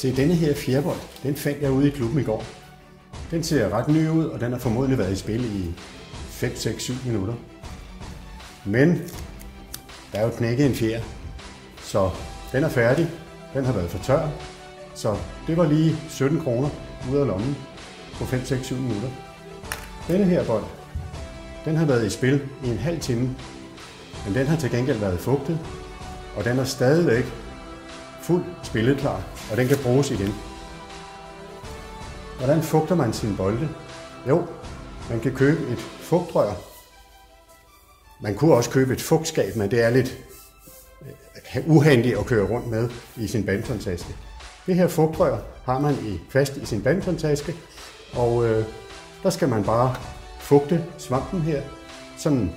Se, denne her fjerbold, den fandt jeg ude i klubben i går. Den ser ret ny ud, og den har formodentlig været i spil i 5, 6, 7 minutter. Men der er jo knækket en fjer, så den er færdig. Den har været for tør, så det var lige 17 kroner ud af lommen på 5, 6, 7 minutter. Denne her bold, den har været i spil i en halv time, men den har til gengæld været fugtet, og den er stadigvæk fuldt spilleklar, og den kan bruges igen. Hvordan fugter man sine bolde? Jo, man kan købe et fugtrør. Man kunne også købe et fugtskab, men det er lidt uhandigt at køre rundt med i sin badmintontaske. Det her fugtrør har man fast i sin badmintontaske, og der skal man bare fugte svampen her, sådan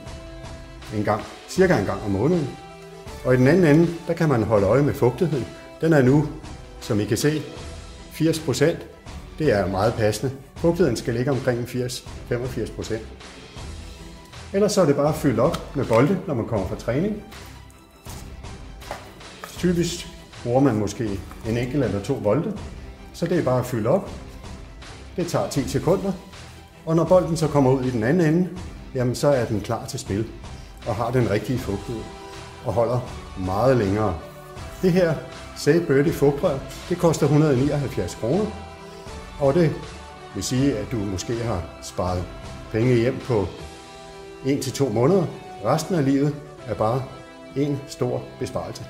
cirka en gang om måneden. Og i den anden ende, der kan man holde øje med fugtigheden. Den er nu, som I kan se, 80%. Det er meget passende. Fugtigheden skal ligge omkring 80-85%. Ellers så er det bare at fylde op med bolde, når man kommer fra træning. Typisk bruger man måske en enkelt eller 2 bolde, så det er bare at fylde op. Det tager 10 sekunder, og når bolden så kommer ud i den anden ende, jamen så er den klar til spil og har den rigtige fugtighed og holder meget længere. Det her Save Birdie fugtrør, det koster 179 kroner, og det vil sige, at du måske har sparet penge hjem på 1 til 2 måneder. Resten af livet er bare en stor besparelse.